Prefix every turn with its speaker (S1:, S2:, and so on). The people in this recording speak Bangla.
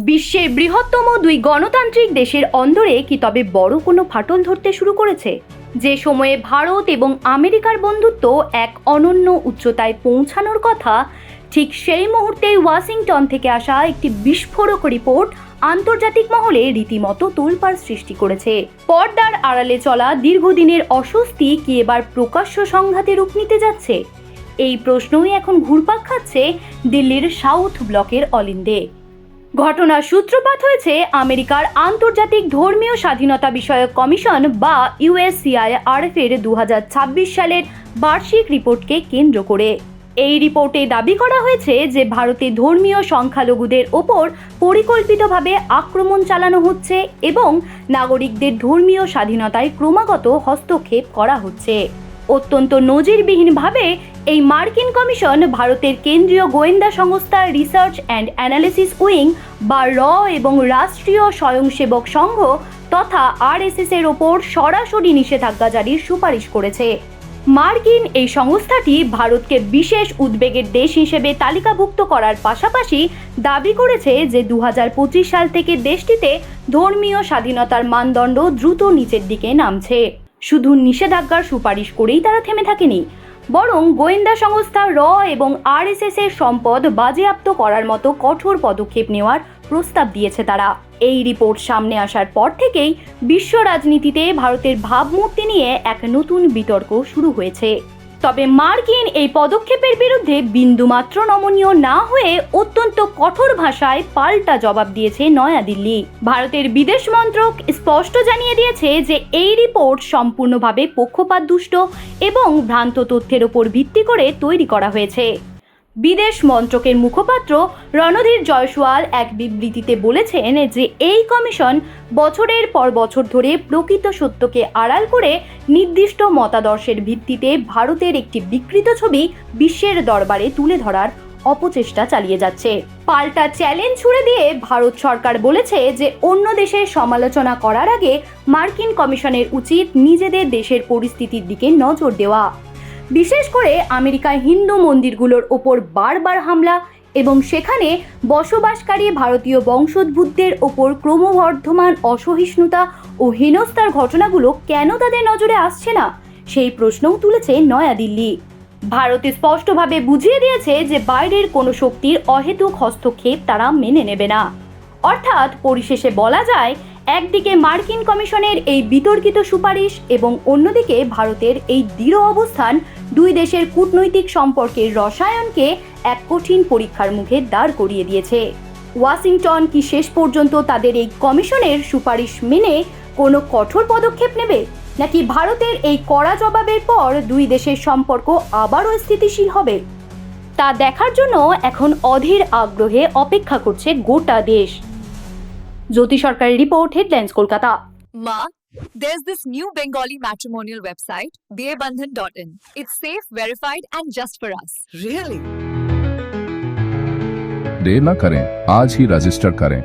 S1: বিশ্বের বৃহত্তম দুই গণতান্ত্রিক দেশের অন্দরে কি তবে বড় কোনো ফাটল ধরতে শুরু করেছে? যে সময়ে ভারত এবং আমেরিকার বন্ধুত্ব এক অনন্য উচ্চতায় পৌঁছানোর কথা, ঠিক সেই মুহূর্তেই ওয়াশিংটন থেকে আসা একটি বিস্ফোরক রিপোর্ট আন্তর্জাতিক মহলে রীতিমতো তোলপাড় সৃষ্টি করেছে। পর্দার আড়ালে চলা দীর্ঘদিনের অস্বস্তি কি এবার প্রকাশ্য সংঘাতে রূপ নিতে যাচ্ছে? এই প্রশ্নই এখন ঘুরপাক খাচ্ছে দিল্লির সাউথ ব্লকের অলিন্দে। ঘটনার সূত্রপাত হয়েছে আমেরিকার আন্তর্জাতিক ধর্মীয় স্বাধীনতা বিষয়ক কমিশন বা ইউএসসিআইআরএফ এর 2026 সালের বার্ষিক রিপোর্টকে কেন্দ্র করে। এই রিপোর্টে দাবি করা হয়েছে যে ভারতে ধর্মীয় সংখ্যালঘুদের ওপর পরিকল্পিতভাবে আক্রমণ চালানো হচ্ছে এবং নাগরিকদের ধর্মীয় স্বাধীনতায় ক্রমাগত হস্তক্ষেপ করা হচ্ছে। অত্যন্ত নজিরবিহীনভাবে এই মার্কিন কমিশন ভারতের কেন্দ্রীয় গোয়েন্দা সংস্থা রিসার্চ অ্যান্ড অ্যানালিসিস উইং বা এবং রাষ্ট্রীয় স্বয়ংসেবক সংঘ তথা আরএসএস এর ওপর সরাসরি নিষেধাজ্ঞা জারির সুপারিশ করেছে। মার্কিন এই সংস্থাটি ভারতকে বিশেষ উদ্বেগের দেশ হিসেবে তালিকাভুক্ত করার পাশাপাশি দাবি করেছে যে 2025 সাল থেকে দেশটিতে ধর্মীয় স্বাধীনতার মানদণ্ড দ্রুত নিচের দিকে নামছে। শুধু নিষেধাজ্ঞার সুপারিশ করেই তারা থেমে থাকেনি, বরং গোয়েন্দা সংস্থা এবং আরএসএস এর সম্পদ বাজেয়াপ্ত করার মতো কঠোর পদক্ষেপ নেওয়ার প্রস্তাব দিয়েছে তারা। এই রিপোর্ট সামনে আসার পর থেকেই বিশ্ব রাজনীতিতে ভারতের ভাবমূর্তি নিয়ে এক নতুন বিতর্ক শুরু হয়েছে। তবে মার্কিন এই পদক্ষেপের বিরুদ্ধে বিন্দুমাত্র নমনীয় না হয়ে অত্যন্ত কঠোর ভাষায় পাল্টা জবাব দিয়েছে নয়াদিল্লি। ভারতের বিদেশ মন্ত্রক স্পষ্ট জানিয়ে দিয়েছে যে এই রিপোর্ট সম্পূর্ণভাবে পক্ষপাতদুষ্ট এবং ভ্রান্ত তথ্যের উপর ভিত্তি করে তৈরি করা হয়েছে। বিদেশ মন্ত্রকের মুখপাত্র রণধীর জয়সওয়াল এক বিবৃতিতে বলেছেন যে এই কমিশন বছরের পর বছর ধরে প্রকৃত সত্যকে আড়াল করে নির্দিষ্ট মতাদর্শের ভিত্তিতে ভারতের একটি বিকৃত ছবি বিশ্বের দরবারে তুলে ধরার অপচেষ্টা চালিয়ে যাচ্ছে। পাল্টা চ্যালেঞ্জ ছুড়ে দিয়ে ভারত সরকার বলেছে যে অন্য দেশের সমালোচনা করার আগে মার্কিন কমিশনের উচিত নিজেদের দেশের পরিস্থিতির দিকে নজর দেওয়া। বিশেষ করে আমেরিকায় হিন্দু মন্দিরগুলোর ওপর বারবার হামলা এবং সেখানে বসবাসকারী ভারতীয় বংশোদ্ভূতদের ওপর ক্রমবর্ধমান অসহিষ্ণুতা ও হেনস্থার ঘটনাগুলো কেন তাদের নজরে আসছে না, সেই প্রশ্নও তুলেছে নয়াদিল্লি। ভারত স্পষ্টভাবে বুঝিয়ে দিয়েছে যে বাইরের কোনো শক্তির অহেতুক হস্তক্ষেপ তারা মেনে নেবে না। অর্থাৎ পরিশেষে বলা যায়, একদিকে মার্কিন কমিশনের এই বিতর্কিত সুপারিশ এবং অন্যদিকে ভারতের এই দৃঢ় অবস্থান দুই দেশের কূটনৈতিক সম্পর্কের রসায়নকে এক কঠিন পরীক্ষার মুখে দাঁড় করিয়ে দিয়েছে। ওয়াশিংটন কি শেষ পর্যন্ত তাদের এই কমিশনের সুপারিশ মেনে কোনো কঠোর পদক্ষেপ নেবে, নাকি ভারতের এই কড়া জবাবের পর দুই দেশের সম্পর্ক আবারও স্থিতিশীল হবে, তা দেখার জন্য এখন অধীর আগ্রহে অপেক্ষা করছে গোটা দেশ। জ্যোতি সরকারের report, headlines, Kolkata.
S2: Ma, there's this new Bengali matrimonial website, BearBandhan.in. It's safe, verified, and just for us.
S3: Really?
S4: देर न करें, आज ही रजिस्टर करें।